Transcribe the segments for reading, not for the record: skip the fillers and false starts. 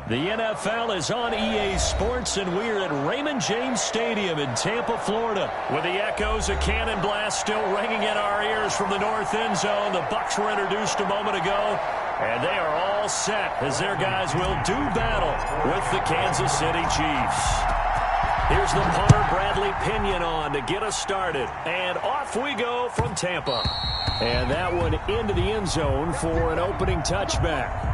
The NFL is on EA Sports, and we're at Raymond James Stadium in Tampa, Florida, with the echoes of cannon blast still ringing in our ears from the north end zone. The Bucs were introduced a moment ago, and they are all set as their guys will do battle with the Kansas City Chiefs. Here's the punter, Bradley Pinion, on to get us started, and off we go from Tampa. And that one into the end zone for an opening touchback.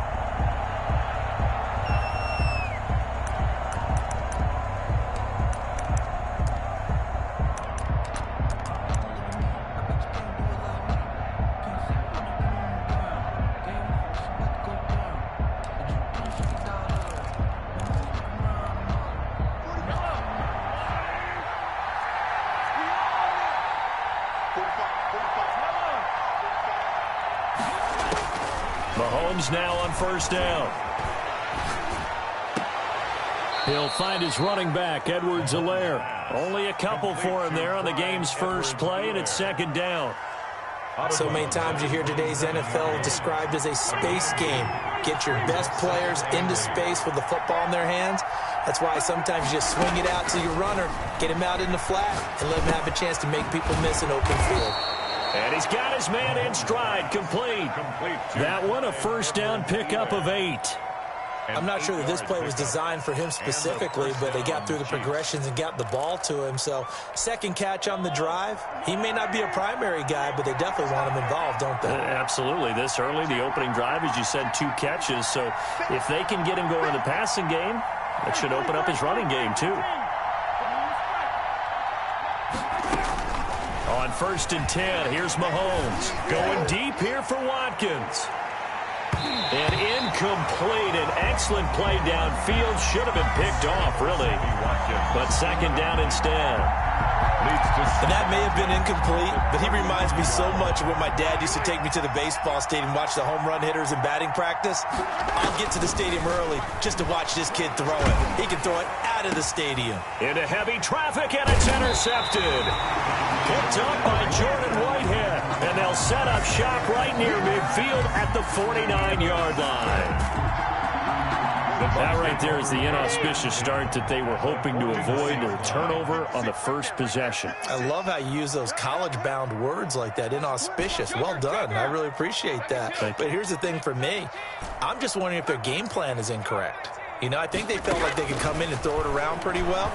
Mahomes now on first down. He'll find his running back, Edwards-Helaire. Only a couple for him there on the game's first play, and it's second down. So many times you hear today's NFL described as a space game. Get your best players into space with the football in their hands. That's why sometimes you just swing it out to your runner, get him out in the flat, and let him have a chance to make people miss an open field. And he's got his man in stride, complete. That one, a first down pickup of 8. I'm not sure that this play was designed for him specifically, but they got through the progressions and got the ball to him. So second catch on the drive. He may not be a primary guy, but they definitely want him involved, don't they? Absolutely. This early, the opening drive, as you said, 2 catches. So if they can get him going in the passing game, that should open up his running game too. On first and 10, here's Mahomes. Going deep here for Watkins. And incomplete. An excellent play downfield. Should have been picked off, really. But second down instead. And that may have been incomplete, but he reminds me so much of when my dad used to take me to the baseball stadium, watch the home run hitters in batting practice. I'll get to the stadium early just to watch this kid throw it. He can throw it out of the stadium. Into heavy traffic, and it's intercepted. Picked up by Jordan Whitehead, and they'll set up shop right near midfield at the 49-yard line. That right there is the inauspicious start that they were hoping to avoid, a turnover on the first possession. I love how you use those college-bound words like that, inauspicious. Well done. I really appreciate that. But here's the thing for me. I'm just wondering if their game plan is incorrect. You know, I think they felt like they could come in and throw it around pretty well.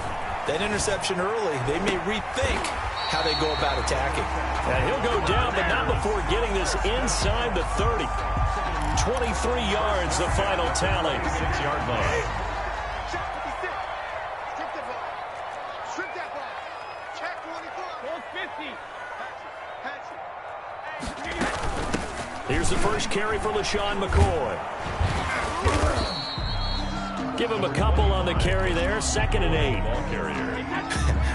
That interception early, they may rethink how they go about attacking. And he'll go down, but not before getting this inside the 30. 23 yards, the final tally. 6-yard line. Here's the first carry for LaShawn McCoy. Give him a couple on the carry there. 2nd and 8. Ball carrier.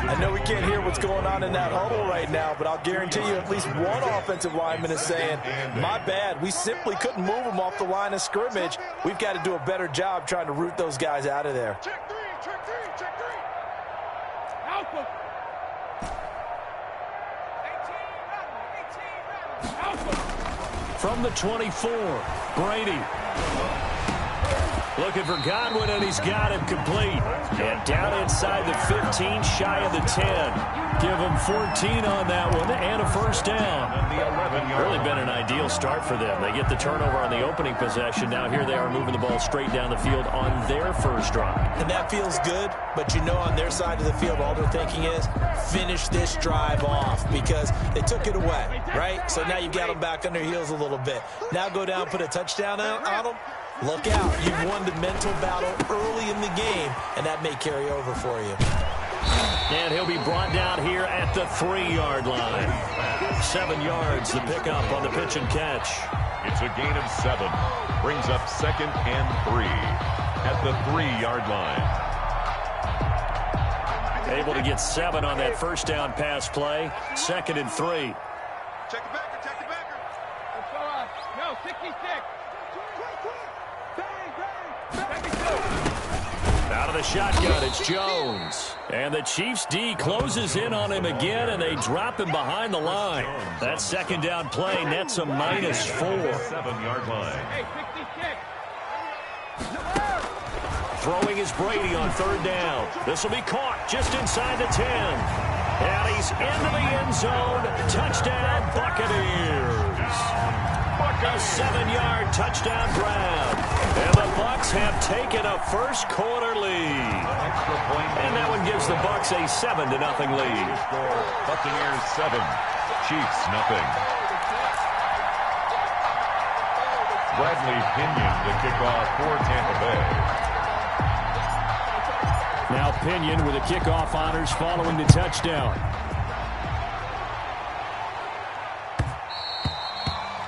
I know we can't hear what's going on in that huddle right now, but I'll guarantee you at least one offensive lineman is saying, my bad, we simply couldn't move them off the line of scrimmage. We've got to do a better job trying to root those guys out of there. Check three, check three, check three. Alpha. 18, Alpha. From the 24, Brady. Looking for Godwin, and he's got him complete. And down inside the 15, shy of the 10. Give him 14 on that one, and a first down. Really been an ideal start for them. They get the turnover on the opening possession. Now here they are moving the ball straight down the field on their first drive. And that feels good, but you know on their side of the field, all they're thinking is, finish this drive off, because they took it away, right? So now you've got them back on their heels a little bit. Now go down, put a touchdown on them. Look out. You've won the mental battle early in the game, and that may carry over for you. And he'll be brought down here at the 3-yard line. 7 yards, the pickup on the pitch and catch. It's a gain of 7. Brings up 2nd and 3 at the 3-yard line. Able to get 7 on that first down pass play. 2nd and 3. Check the backer, check the backer. No, 66. Out of the shotgun, it's Jones. And the Chiefs D closes in on him again, and they drop him behind the line. That second down play nets a -4. 7-yard line. Hey, 66. Throwing is Brady on third down. This will be caught just inside the 10. And he's into the end zone. Touchdown, Buccaneers. A 7-yard touchdown grab. And the Bucs have taken a first-quarter lead. And that one gives the Bucs a 7-0 lead. Buccaneers 7, Chiefs nothing. Bradley Pinion to kick off for Tampa Bay. Now Pinion with the kickoff honors following the touchdown.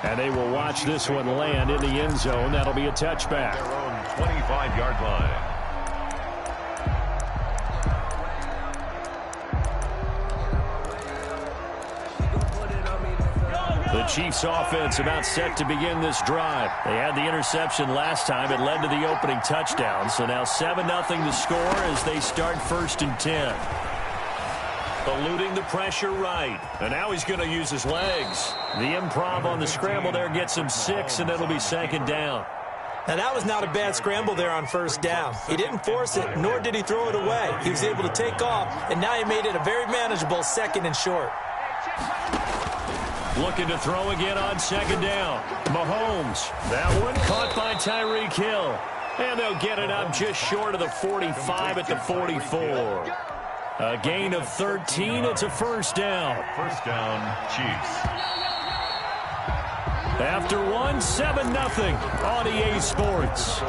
And they will watch this one land in the end zone. That'll be a touchback. Their own 25-yard line. The Chiefs offense about set to begin this drive. They had the interception last time. It led to the opening touchdown. So now 7-0 the score as they start 1st and 10. Eluding the pressure right. And now he's going to use his legs. The improv on the scramble there gets him 6, and it'll be 2nd down. Now, that was not a bad scramble there on 1st down. He didn't force it, nor did he throw it away. He was able to take off, and now he made it a very manageable 2nd and short. Looking to throw again on 2nd down. Mahomes. That one caught by Tyreek Hill. And they'll get it up just short of the 45 at the 44. A gain of 13. It's a 1st down. 1st down, Chiefs. After 7-0 on EA Sports.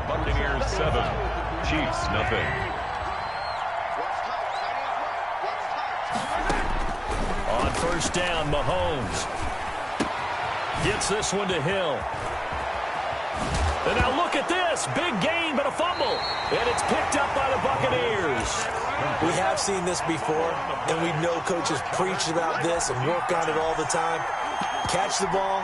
Buccaneers 7, Chiefs nothing. On 1st down, Mahomes gets this one to Hill. And now look at this. Big gain, but a fumble. And it's picked up by the Buccaneers. We have seen this before, and we know coaches preach about this and work on it all the time. Catch the ball.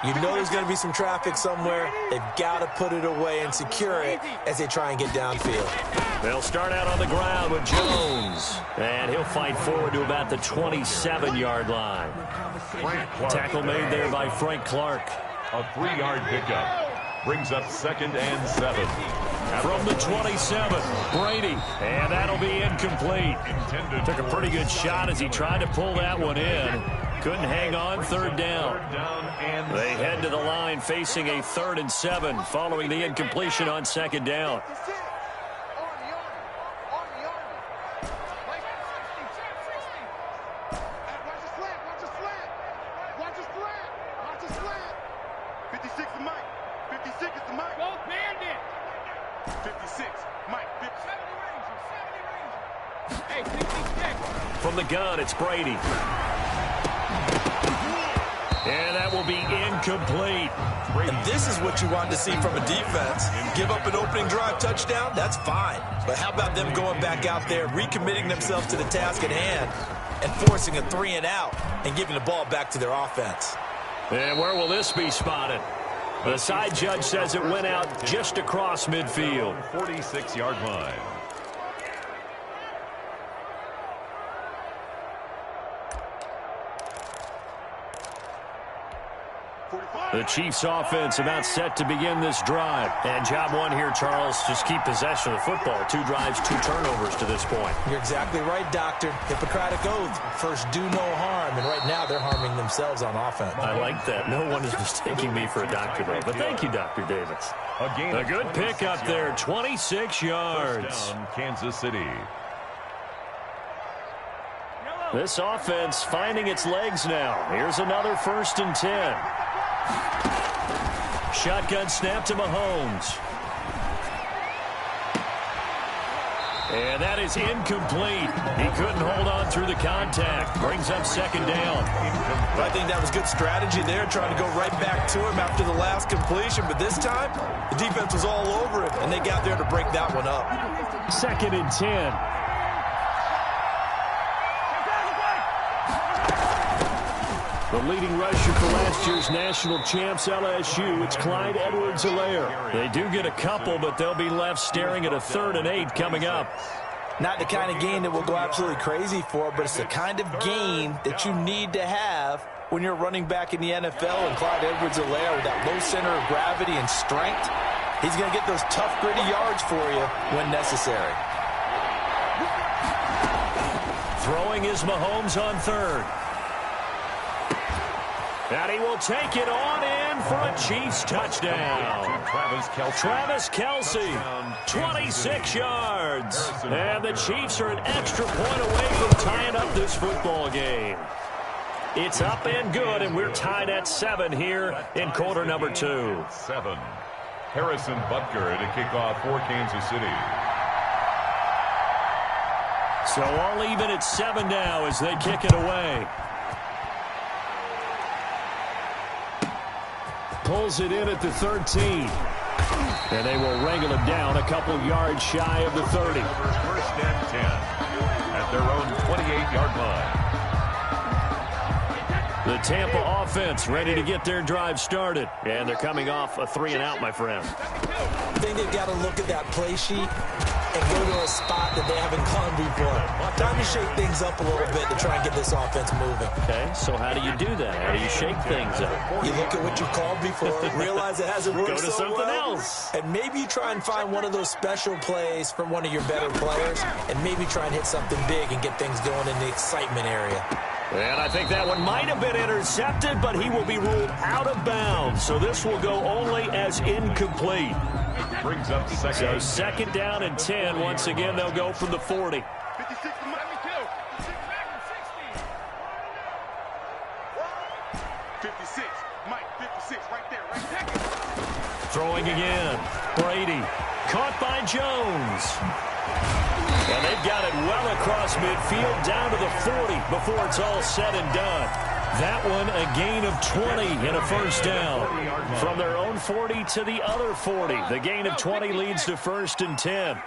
You know there's going to be some traffic somewhere. They've got to put it away and secure it as they try and get downfield. They'll start out on the ground with Jones. And he'll fight forward to about the 27-yard line. Tackle made there by Frank Clark. A 3-yard pickup. Brings up 2nd and 7. From the 27, Brady. And that'll be incomplete. Took a pretty good shot as he tried to pull that one in. Couldn't hang on. 3rd down. They head to the line facing a 3rd and 7 following the incompletion on 2nd down. From the gun, it's Brady. And that will be incomplete. And this is what you want to see from a defense. Give up an opening drive touchdown, that's fine. But how about them going back out there, recommitting themselves to the task at hand, and forcing a 3-and-out and giving the ball back to their offense? And where will this be spotted? The side judge says it went out just across midfield. 46-yard line. The Chiefs offense about set to begin this drive. And job one here, Charles, just keep possession of the football. 2 drives, 2 turnovers to this point. You're exactly right, Doctor. Hippocratic oath. First, do no harm. And right now, they're harming themselves on offense. I like that. No one is mistaking me for a doctor, though. But thank you, Dr. Davis. A good pick up there, 26 yards. Down, Kansas City. This offense finding its legs now. Here's another 1st and 10. Shotgun snap to Mahomes. And that is incomplete. He couldn't hold on through the contact. Brings up 2nd down. I think that was good strategy there, trying to go right back to him after the last completion. But this time, the defense was all over it, and they got there to break that one up. 2nd and 10. The leading rusher for last year's national champs, LSU, it's Clyde Edwards-Helaire. They do get a couple, but they'll be left staring at a 3rd and 8 coming up. Not the kind of game that we'll go absolutely crazy for, but it's the kind of game that you need to have when you're running back in the NFL. And Clyde Edwards-Helaire, with that low center of gravity and strength, He's going to get those tough, gritty yards for you when necessary. Throwing is Mahomes on third. And he will take it on in for a Chiefs touchdown. Travis Kelce, 26 yards. And the Chiefs are an extra point away from tying up this football game. It's up and good, and we're tied at 7 here in quarter number 2. 7. Harrison Butker to kick off for Kansas City. So all even at 7 now as they kick it away. Pulls it in at the 13. And they will wrangle it down a couple yards shy of the 30. First and 10 at their own 28-yard line. The Tampa offense ready to get their drive started. And they're coming off a 3-and-out, my friend. I think they've got to look at that play sheet and go to a spot that they haven't gone before. Time to shake things up a little bit to try and get this offense moving. Okay, so how do you do that? How do you shake things up? You look at what you called before, realize it hasn't worked Go to so something well, else. and maybe you try and find one of those special plays from one of your better players, and maybe try and hit something big and get things going in the excitement area. And I think that one might have been intercepted, but he will be ruled out of bounds. So this will go only as incomplete. Brings up second. So second down and 10. Once again, they'll go from the 40. 56 to Miami 56, Mike, 56, right there, right there. Throwing again. Brady. Caught by Jones. And they've got it well across midfield down to the 40 before it's all said and done. That one a gain of 20 and a first down. From their own 40 to the other 40. The gain of 20 leads to first and 10.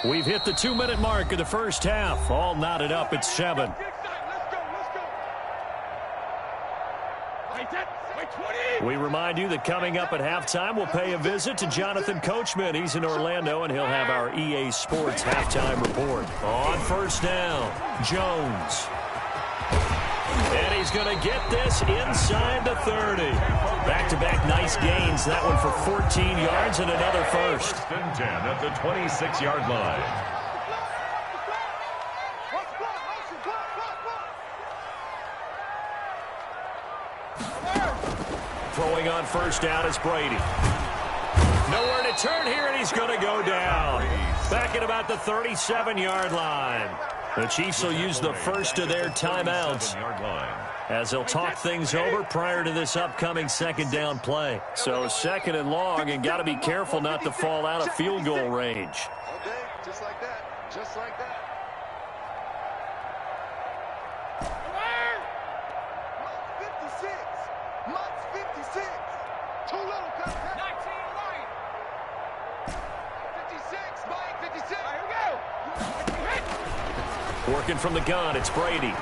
We've hit the 2-minute mark of the first half. All knotted up at 7. We remind you that coming up at halftime, we'll pay a visit to Jonathan Coachman. He's in Orlando, and he'll have our EA Sports halftime report. On first down, Jones. And he's going to get this inside the 30. Back-to-back nice gains. That one for 14 yards and another first. First and 10 at the 26-yard line. Throwing on first down is Brady. Nowhere to turn here, and he's going to go down. Back at about the 37-yard line. The Chiefs will use the first of their timeouts as they'll talk things over prior to this upcoming second down play. So second and long, and got to be careful not to fall out of field goal range. Okay, just like that, just like that. Working from the gun, it's Brady.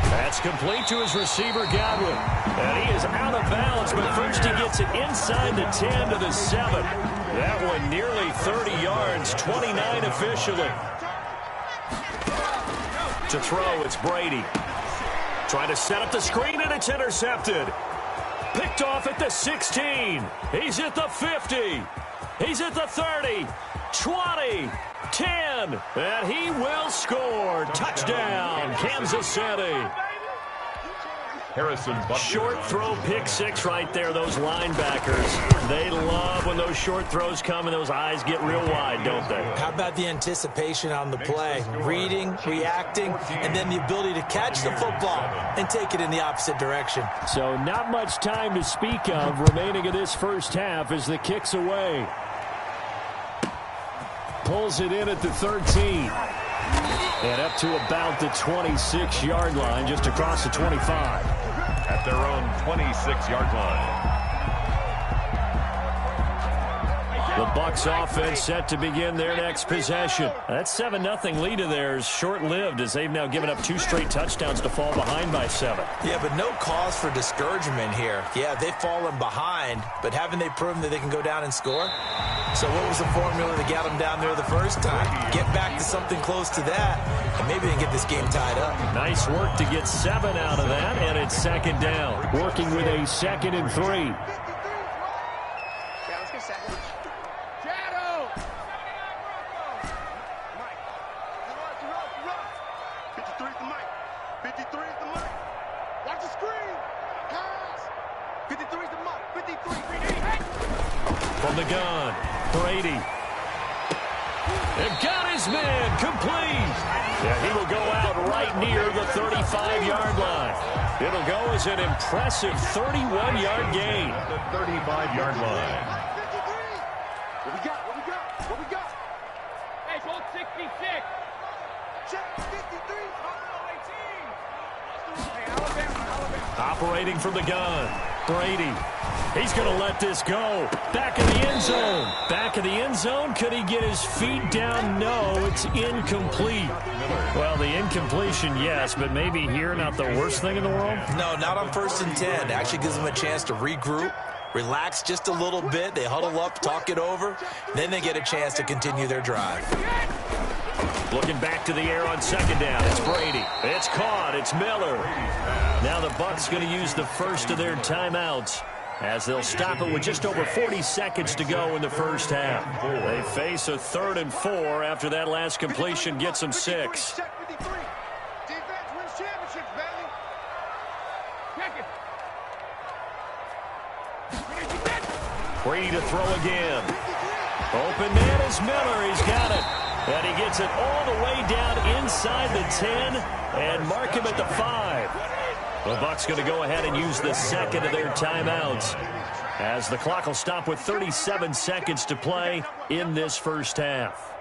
That's complete to his receiver, Godwin. And he is out of bounds, but first he gets it inside the 10 to the 7. That one nearly 30 yards, 29 officially. To throw, it's Brady. Trying to set up the screen, and it's intercepted. Picked off at the 16. He's at the 50. He's at the 30. 20. 10, and he will score. Touchdown, Kansas City. Harrison Butker. Short throw, pick six right there. Those linebackers, they love when those short throws come and those eyes get real wide, don't they? How about the anticipation on the play? Reading, reacting, and then the ability to catch the football and take it in the opposite direction. So not much time to speak of remaining in this first half as the kick's away. Pulls it in at the 13. And up to about the 26-yard line, just across the 25. At their own 26-yard line. The Bucs offense set to begin their next possession. That 7-0 lead of theirs short-lived as they've now given up 2 straight touchdowns to fall behind by 7. Yeah, but no cause for discouragement here. Yeah, they've fallen behind, but haven't they proven that they can go down and score? So what was the formula that got them down there the first time? Get back to something close to that, and maybe they can get this game tied up. Nice work to get 7 out of that, and it's second down. Working with a 2nd and 3. From the gun, Brady. And got his man complete. Yeah, he will go out right near the 35-yard line. It'll go as an impressive 31-yard gain. The 35-yard line. What we got? What we got? What we got? Hey, it's on 66. Check 53. Hey, Alabama. Operating from the gun, Brady. He's going to let this go. Back in the end zone. Back in the end zone. Could he get his feet down? No, it's incomplete. Well, the incompletion, yes, but maybe here not the worst thing in the world? No, not on 1st and 10. Actually gives them a chance to regroup, relax just a little bit. They huddle up, talk it over. Then they get a chance to continue their drive. Looking back to the air on 2nd down. It's Brady. It's caught. It's Miller. Now the Bucs going to use the first of their timeouts as they'll stop it with just over 40 seconds to go in the first half. They face a 3rd and 4 after that last completion gets them 6. Brady to throw again. Open man is Miller. He's got it. And he gets it all the way down inside the 10 and mark him at the 5. The Bucs going to go ahead and use the 2nd of their timeouts as the clock will stop with 37 seconds to play in this first half.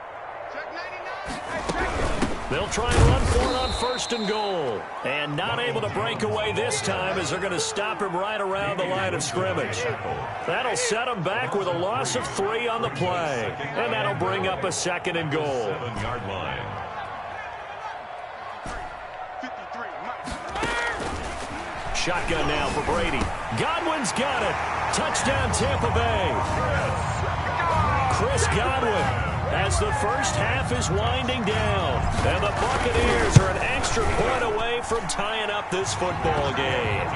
They'll try and run for it on 1st and goal. And not able to break away this time as they're going to stop him right around the line of scrimmage. That'll set him back with a loss of 3 on the play. And that'll bring up a 2nd and goal. 7-yard line. Shotgun now for Brady. Godwin's got it. Touchdown Tampa Bay. Chris Godwin as the first half is winding down. And the Buccaneers are an extra point away from tying up this football game.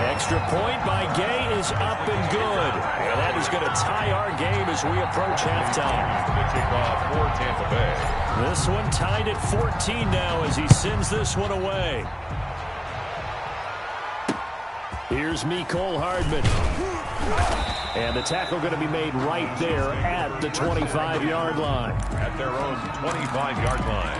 Extra point by Gay is up and good. And that is going to tie our game as we approach halftime. The kickoff for Tampa Bay. This one tied at 14 now as he sends this one away. Here's Mecole Hardman. And the tackle going to be made right there at the 25-yard line. At their own 25-yard line.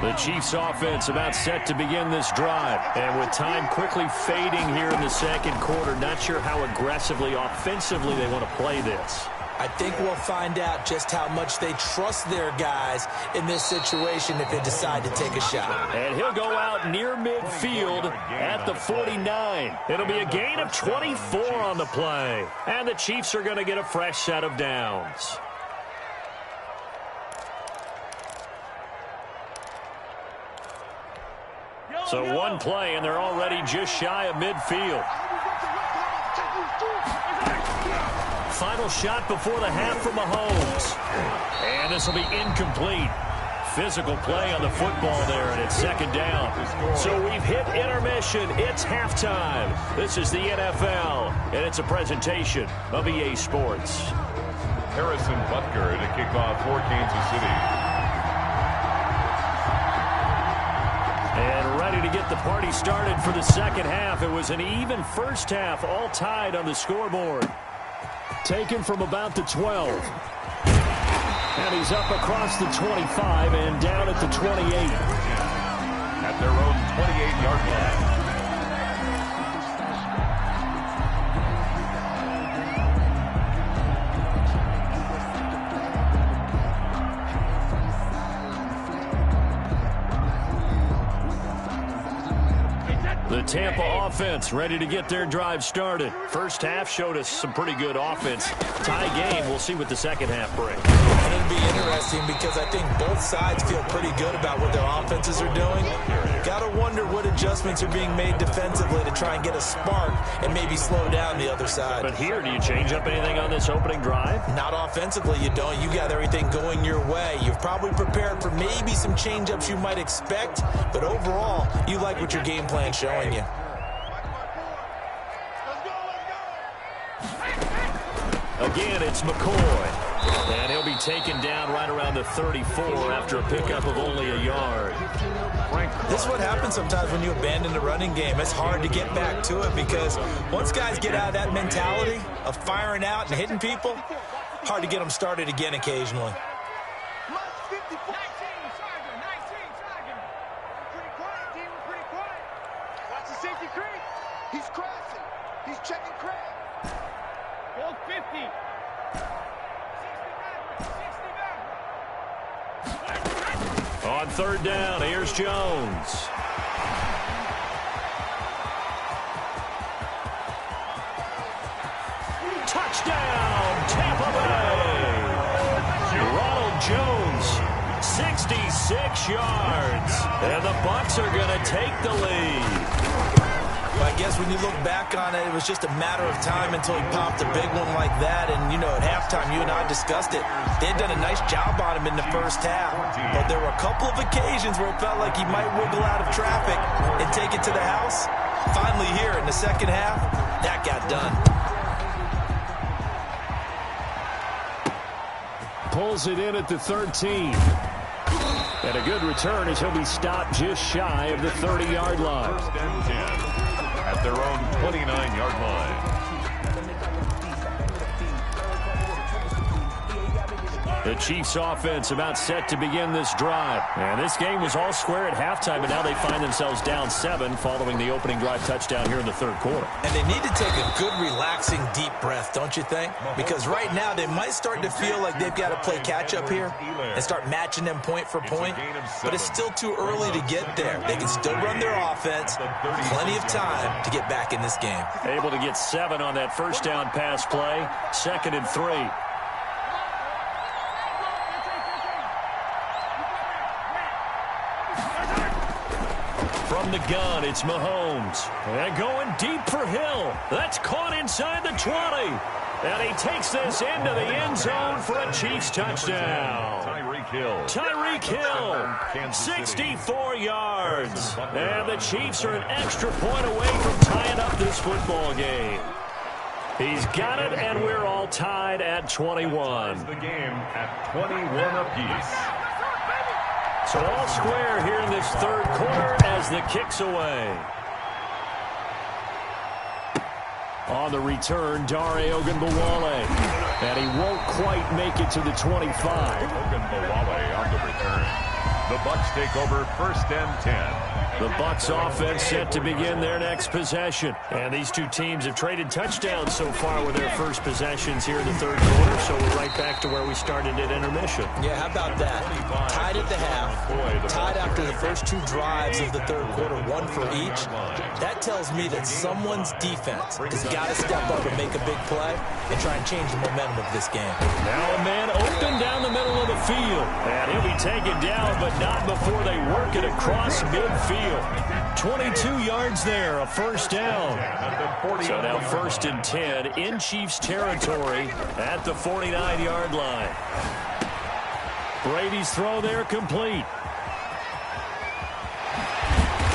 The Chiefs offense about set to begin this drive. And with time quickly fading here in the second quarter, not sure how aggressively, offensively they want to play this. I think we'll find out just how much they trust their guys in this situation if they decide to take a shot. And he'll go out near midfield at the 49. It'll be a gain of 24 on the play. And the Chiefs are going to get a fresh set of downs. So one play, and they're already just shy of midfield. Final shot before the half from Mahomes. And this will be incomplete. Physical play on the football there, and it's 2nd down. So we've hit intermission. It's halftime. This is the NFL, and it's a presentation of EA Sports. Harrison Butker to kick off for Kansas City. And ready to get the party started for the second half. It was an even first half, all tied on the scoreboard. Taken from about the 12. And he's up across the 25 and down at the 28. At their own 28-yard line. The Tampa offense ready to get their drive started. First half showed us some pretty good offense. Tie game. We'll see what the second half brings. It'll be interesting because I think both sides feel pretty good about what their offenses are doing. Got to wonder what adjustments are being made defensively to try and get a spark and maybe slow down the other side. But here, do you change up anything on this opening drive? Not offensively, you don't. You got everything going your way. You've probably prepared for maybe some change-ups you might expect, but overall, you like what your game plan's showing you. Again, it's McCoy. And he'll be taken down right around the 34 after a pickup of only a yard. This is what happens sometimes when you abandon the running game. It's hard to get back to it because once guys get out of that mentality of firing out and hitting people, hard to get them started again occasionally. Watch the safety creep. He's crashing. He's checking crab. Goal 50. On third down, here's Jones. Touchdown, Tampa Bay. Ronald Jones, 66 yards. And the Bucs are going to take the lead. I guess when you look back on it, it was just a matter of time until he popped a big one like that. And, you know, at halftime, you and I discussed it. They had done a nice job on him in the first half. But there were a couple of occasions where it felt like he might wiggle out of traffic and take it to the house. Finally here in the second half, that got done. Pulls it in at the 13. And a good return as he'll be stopped just shy of the 30-yard line. First and 10 at their own 29-yard line. The Chiefs offense about set to begin this drive. And this game was all square at halftime, but now they find themselves down 7 following the opening drive touchdown here in the third quarter. And they need to take a good, relaxing, deep breath, don't you think? Because right now they might start to feel like they've got to play catch-up here and start matching them point for point. But it's still too early to get there. They can still run their offense. Plenty of time to get back in this game. Able to get 7 on that first down pass play. 2nd and 3. From the gun, it's Mahomes. And going deep for Hill. That's caught inside the 20. And he takes this into the end zone for a Chiefs touchdown. Tyreek Hill, 64 yards. And the Chiefs are an extra point away from tying up this football game. He's got it, and we're all tied at 21. The game at 21 apiece. So all square here in this third quarter as the kick's away. On the return, Dare Ogunbowale. And he won't quite make it to the 25. Ogunbowale on the return. The Bucs take over 1st and 10. The Bucs offense set to begin their next possession. And these two teams have traded touchdowns so far with their first possessions here in the third quarter. So we're right back to where we started at intermission. Yeah, how about that? Tied at the half, tied after the first 2 drives of the third quarter, 1 for each. That tells me that someone's defense has got to step up and make a big play and try and change the momentum of this game. Now a man open down the middle of the field. And he'll be taken down, but not before they work it across midfield. 22 yards there, a first down. So now 1st and 10 in Chiefs territory at the 49-yard line. Brady's throw there complete.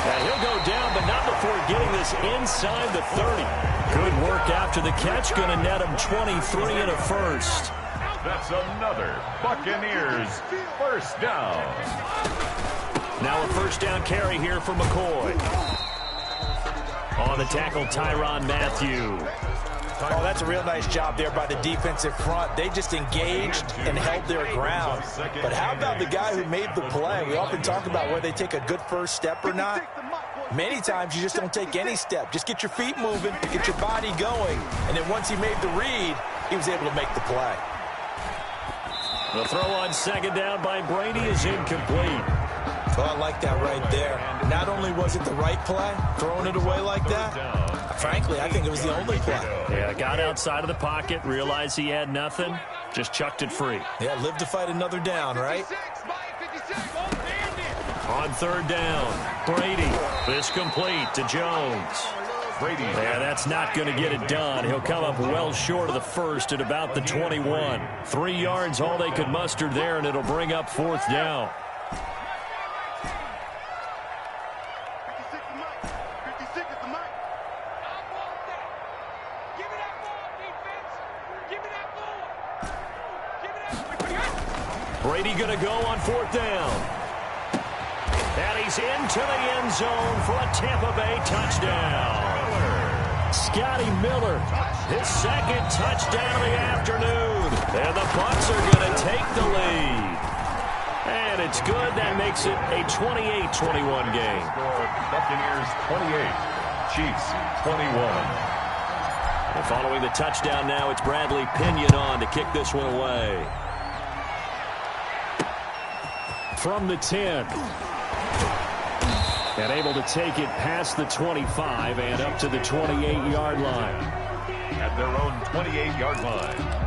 And he'll go down, but not before getting this inside the 30. Good work after the catch, going to net him 23 and a first. That's another Buccaneers first down. Now a first down carry here for McCoy. On the tackle, Tyrann Mathieu. Oh, that's a real nice job there by the defensive front. They just engaged and held their ground. But how about the guy who made the play? We often talk about whether they take a good first step or not. Many times you just don't take any step. Just get your feet moving, get your body going. And then once he made the read, he was able to make the play. The throw on 2nd down by Brady is incomplete. Well, I like that right there. Not only was it the right play, throwing it away like that, frankly, I think it was the only play. Yeah, got outside of the pocket, realized he had nothing, just chucked it free. Yeah, live to fight another down, right? On third down, Brady. This complete to Jones. Brady. Yeah, that's not going to get it done. He'll come up well short of the first at about the 21. 3 yards, all they could muster there, and it'll bring up fourth down. Brady going to go on fourth down. And he's into the end zone for a Tampa Bay touchdown. Scotty Miller, his second touchdown of the afternoon. And the Bucs are going to take the lead. And it's good. That makes it a 28-21 game. Buccaneers 28, Chiefs 21. And following the touchdown now, it's Bradley Pinion on to kick this one away. From the 10. And able to take it past the 25 and up to the 28-yard line. At their own 28-yard line.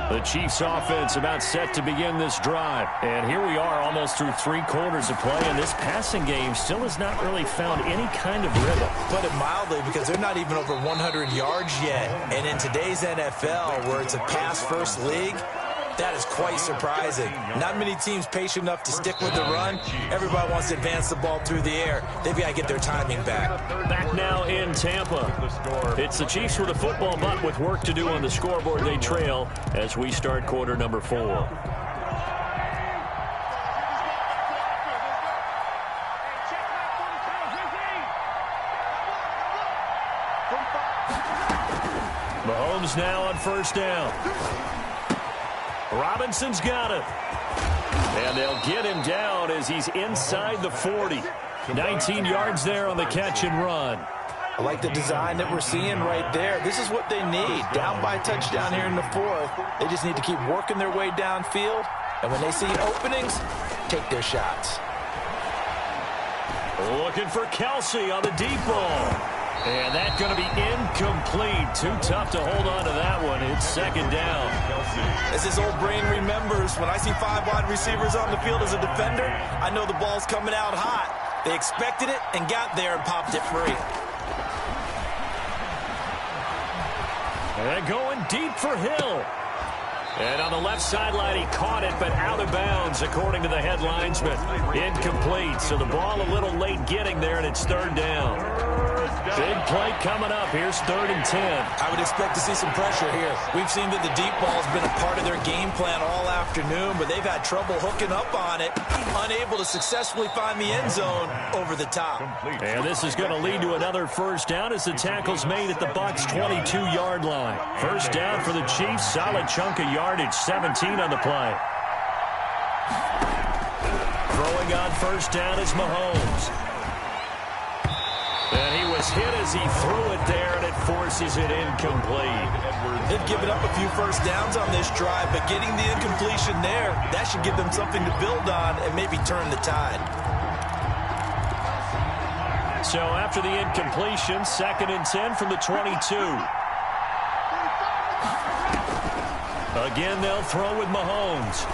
The Chiefs offense about set to begin this drive. And here we are almost through 3 quarters of play, and this passing game still has not really found any kind of rhythm. Put it mildly, because they're not even over 100 yards yet. And in today's NFL, where it's a pass-first league, that is quite surprising. Not many teams patient enough to stick with the run. Everybody wants to advance the ball through the air. They've got to get their timing back. Back now in Tampa. It's the Chiefs with a football, but with work to do on the scoreboard. They trail as we start quarter number 4. Mahomes now on first down. Robinson's got it. And they'll get him down as he's inside the 40. 19 yards there on the catch and run. I like the design that we're seeing right there. This is what they need. Down by a touchdown here in the 4th. They just need to keep working their way downfield. And when they see openings, take their shots. Looking for Kelsey on the deep ball. And that's going to be incomplete. Too tough to hold on to that one. It's second down. As his old brain remembers, when I see 5 wide receivers on the field as a defender, I know the ball's coming out hot. They expected it and got there and popped it free. And going deep for Hill. And on the left sideline, he caught it, but out of bounds, according to the headlinesman. Incomplete, so the ball a little late getting there, and it's third down. Big play coming up. Here's 3rd and 10. I would expect to see some pressure here. We've seen that the deep ball's been a part of their game plan all afternoon, but they've had trouble hooking up on it, unable to successfully find the end zone over the top. And this is going to lead to another first down as the tackle's made at the Bucs' 22-yard line. First down for the Chiefs. Solid chunk of yardage, 17 on the play. Throwing on first down is Mahomes. And he was hit as he threw it there, and it forces it incomplete. They've given up a few first downs on this drive, but getting the incompletion there, that should give them something to build on and maybe turn the tide. So after the incompletion, 2nd and 10 from the 22. Again, they'll throw with Mahomes.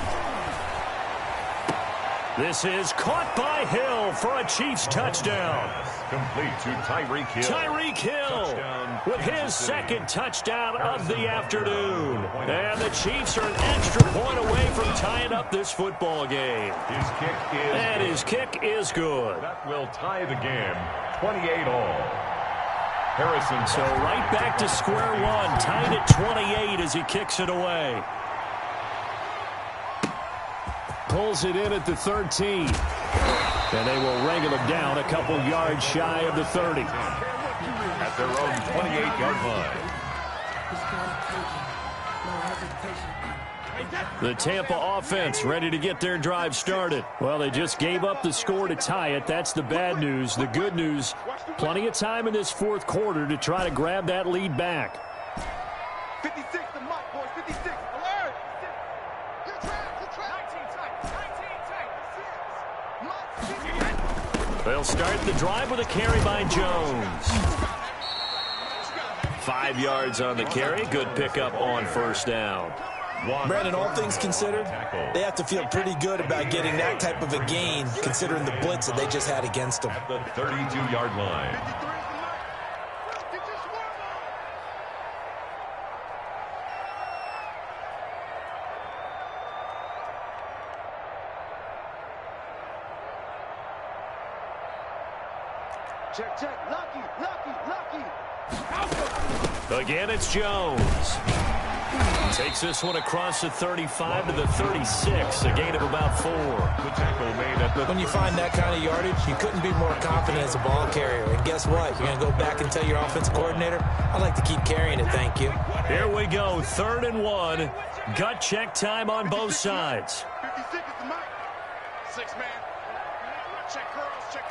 This is caught by Hill for a Chiefs touchdown. Complete to Tyreek Hill. Tyreek Hill with his second touchdown of the afternoon. And the Chiefs are an extra point away from tying up this football game. His kick is good. That will tie the game, 28-all. Harrison. So right back to square one, tied at 28 as he kicks it away. Pulls it in at the 13. And they will wrangle him down a couple yards shy of the 30. At their own 28-yard line. The Tampa offense ready to get their drive started. Well, they just gave up the score to tie it. That's the bad news. The good news, plenty of time in this 4th quarter to try to grab that lead back. 56 to Mike, boys. 56. Alert. They'll start the drive with a carry by Jones. 5 yards on the carry. Good pickup on first down. Brandon, all things considered, they have to feel pretty good about getting that type of a gain, considering the blitz that they just had against them. At the 32-yard line. Check, check. Lucky, lucky, lucky. Again, it's Jones. Takes this one across the 35 to the 36, a gain of about 4. The tackle made at the... When you find that kind of yardage, you couldn't be more confident as a ball carrier. And guess what? You're going to go back and tell your offensive coordinator, I'd like to keep carrying it, thank you. Here we go, 3rd and 1. Gut check time on both sides. 56 is the mic. 6 man. Check curls, check.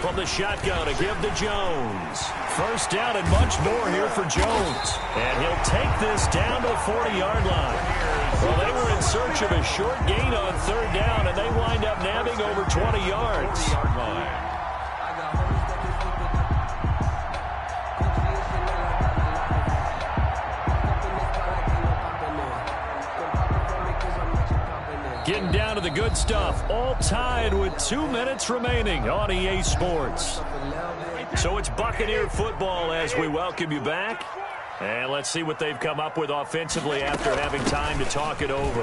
From the shotgun, a give to Jones. First down and much more here for Jones. And he'll take this down to the 40-yard line. Well, they were in search of a short gain on 3rd down, and they wind up nabbing over 20 yards. 40-yard line. Getting down to the good stuff, all tied with 2 minutes remaining on EA Sports. So it's Buccaneer football as we welcome you back. And let's see what they've come up with offensively after having time to talk it over.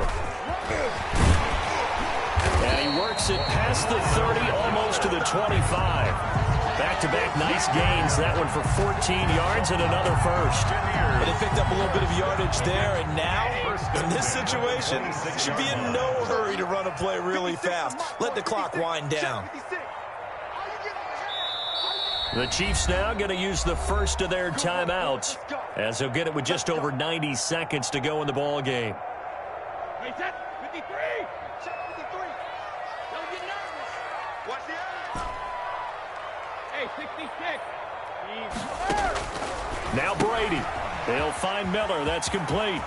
And he works it past the 30, almost to the 25. Back-to-back nice gains. That one for 14 yards and another first. And they picked up a little bit of yardage there, and now, in this situation, should be in no hurry to run a play really fast. Let the clock wind down. The Chiefs now going to use the first of their timeouts, as they'll get it with just over 90 seconds to go in the ball game. Hey, set. 53. Check 53. Don't get nervous. Watch the eye. Hey, 66. Now Brady. They'll find Miller. That's complete.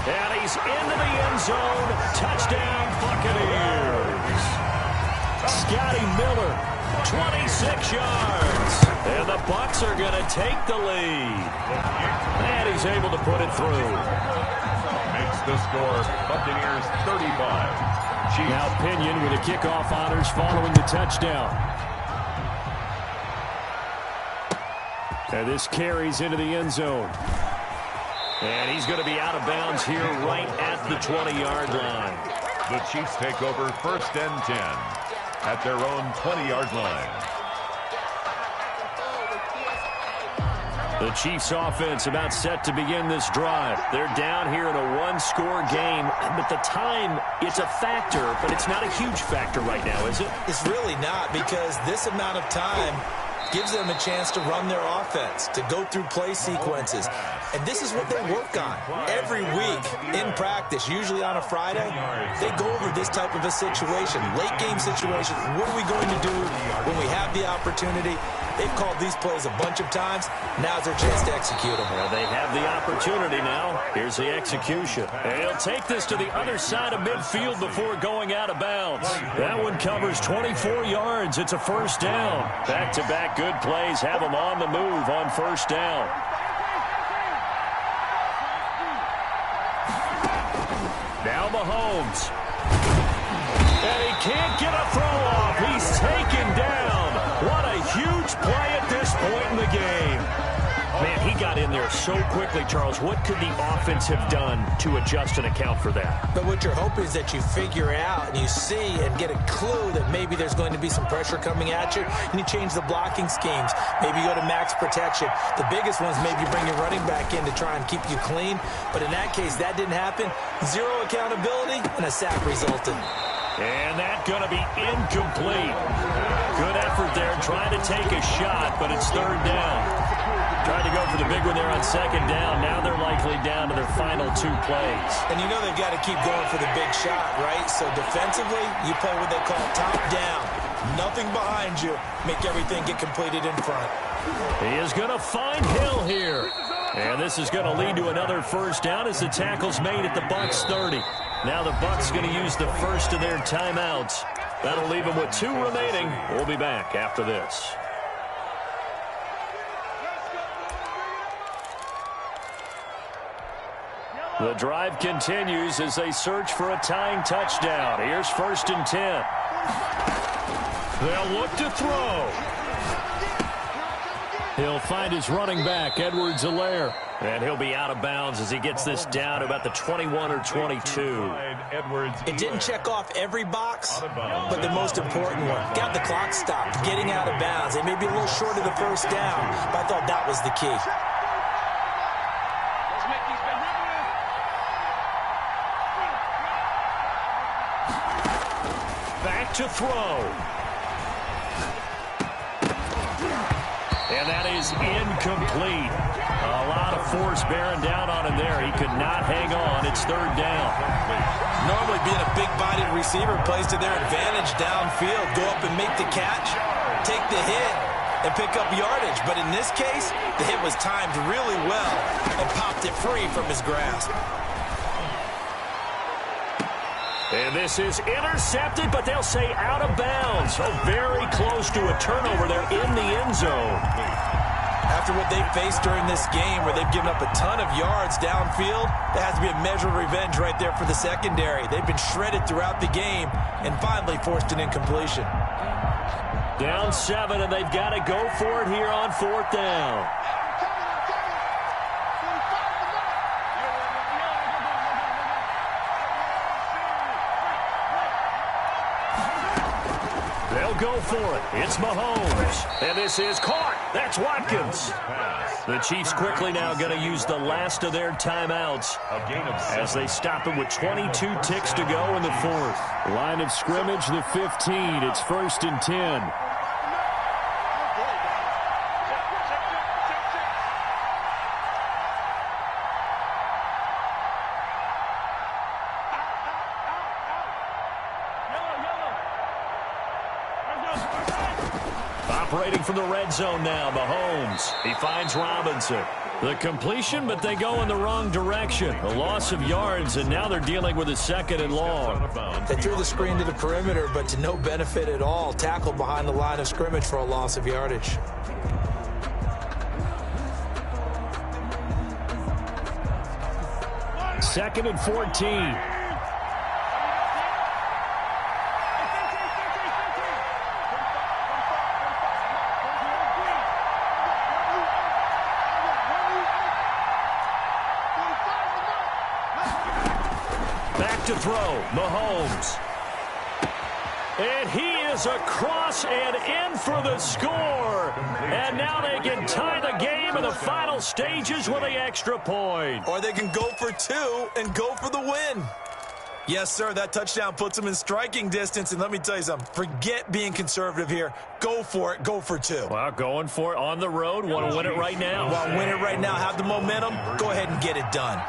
And he's into the end zone. Touchdown, Buccaneers. Scotty Miller, 26 yards. And the Bucs are going to take the lead. And he's able to put it through. Makes the score Buccaneers 35. Chiefs. Now Pinion with the kickoff honors following the touchdown. And this carries into the end zone. And he's going to be out of bounds here right at the 20-yard line. The Chiefs take over 1st and 10 at their own 20-yard line. The Chiefs offense about set to begin this drive. They're down here in a one-score game, but the time, it's a factor, but it's not a huge factor right now, is it? It's really not, because this amount of time gives them a chance to run their offense, to go through play sequences. And this is what they work on every week in practice, usually on a Friday. They go over this type of a situation, late game situation. What are we going to do when we have the opportunity? They've called these plays a bunch of times. Now's their chance to execute them. Well, they have the opportunity now. Here's the execution. And he'll take this to the other side of midfield before going out of bounds. That one covers 24 yards. It's a first down. Back-to-back good plays have them on the move on first down. Now Mahomes. And he can't get a throw off. He's taken down. What a huge play at this point in the game. Man, he got in there so quickly, Charles. What could the offense have done to adjust and account for that? But what you're hoping is that you figure out and you see and get a clue that maybe there's going to be some pressure coming at you, and you change the blocking schemes. Maybe you go to max protection. The biggest ones, maybe you bring your running back in to try and keep you clean. But in that case, that didn't happen. Zero accountability, and a sack resulted. And that's going to be incomplete. Good effort there, trying to take a shot, but it's 3rd down. Tried to go for the big one there on 2nd down. Now they're likely down to their final 2 plays. And you know they've got to keep going for the big shot, right? So defensively, you play what they call top down. Nothing behind you. Make everything get completed in front. He is going to find Hill here. And this is going to lead to another first down as the tackle's made at the Bucs 30. Now the Bucs going to use the first of their timeouts. That'll leave them with 2 remaining. We'll be back after this. The drive continues as they search for a tying touchdown. Here's 1st and 10. They'll look to throw. He'll find his running back, Edwards-Helaire. And he'll be out of bounds as he gets this down to about the 21 or 22. It didn't check off every box, but the most important one. Got the clock stopped, getting out of bounds. They may be a little short of the first down, but I thought that was the key. Back to throw. And that is incomplete. A lot of force bearing down on him there. He could not hang on. It's 3rd down. Normally being a big-bodied receiver plays to their advantage downfield. Go up and make the catch, take the hit, and pick up yardage. But in this case, the hit was timed really well and popped it free from his grasp. And this is intercepted, but they'll say out of bounds. So very close to a turnover there in the end zone. After what they've faced during this game where they've given up a ton of yards downfield, there has to be a measure of revenge right there for the secondary. They've been shredded throughout the game and finally forced an incompletion. Down 7, and they've got to go for it here on 4th down. They'll go for it. It's Mahomes. And this is caught. That's Watkins. The Chiefs quickly now going to use the last of their timeouts as they stop him with 22 ticks to go in the 4th. Line of scrimmage, the 15. It's 1st and 10. Operating from the red zone now, Mahomes. He finds Robinson. The completion, but they go in the wrong direction. A loss of yards, and now they're dealing with a 2nd and long. They threw the screen to the perimeter, but to no benefit at all. Tackled behind the line of scrimmage for a loss of yardage. Second and 14. To throw, Mahomes. And he is across and in for the score. And now they can tie the game in the final stages with the extra point. Or they can go for 2 and go for the win. Yes, sir, that touchdown puts them in striking distance. And let me tell you something, forget being conservative here. Go for it, go for 2. Well, going for it on the road. Want to win it right now. Want to win it right now, have the momentum, go ahead and get it done.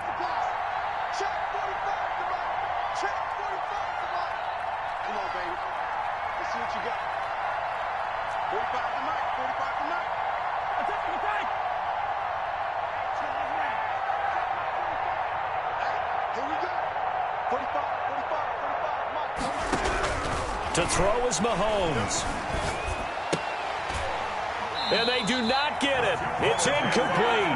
To throw is Mahomes. And they do not get it. It's incomplete.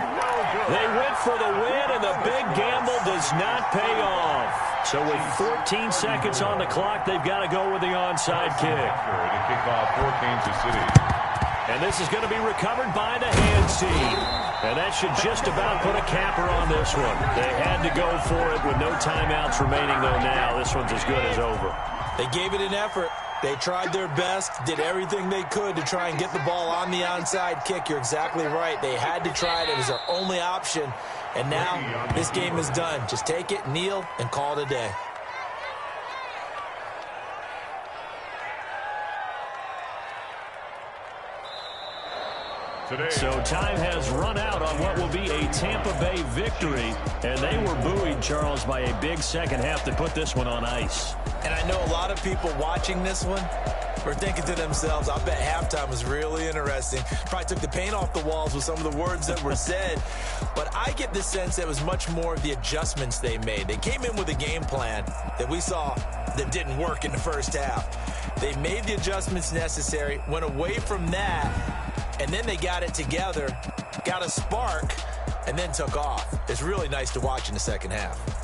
They went for the win, and the big gamble does not pay off. So with 14 seconds on the clock, they've got to go with the onside kick. To kick off for Kansas City. And this is going to be recovered by the hands team. And that should just about put a capper on this one. They had to go for it with no timeouts remaining, though now. This one's as good as over. They gave it an effort. They tried their best, did everything they could to try and get the ball on the onside kick. You're exactly right. They had to try it. It was their only option. And now this game is done. Just take it, kneel, and call it a day. So time has run out on what will be a Tampa Bay victory. And they were buoyed, Charles, by a big second half to put this one on ice. And I know a lot of people watching this one were thinking to themselves, I bet halftime was really interesting. Probably took the paint off the walls with some of the words that were said. But I get the sense that it was much more of the adjustments they made. They came in with a game plan that we saw that didn't work in the first half. They made the adjustments necessary, went away from that, and then they got it together, got a spark, and then took off. It's really nice to watch in the second half.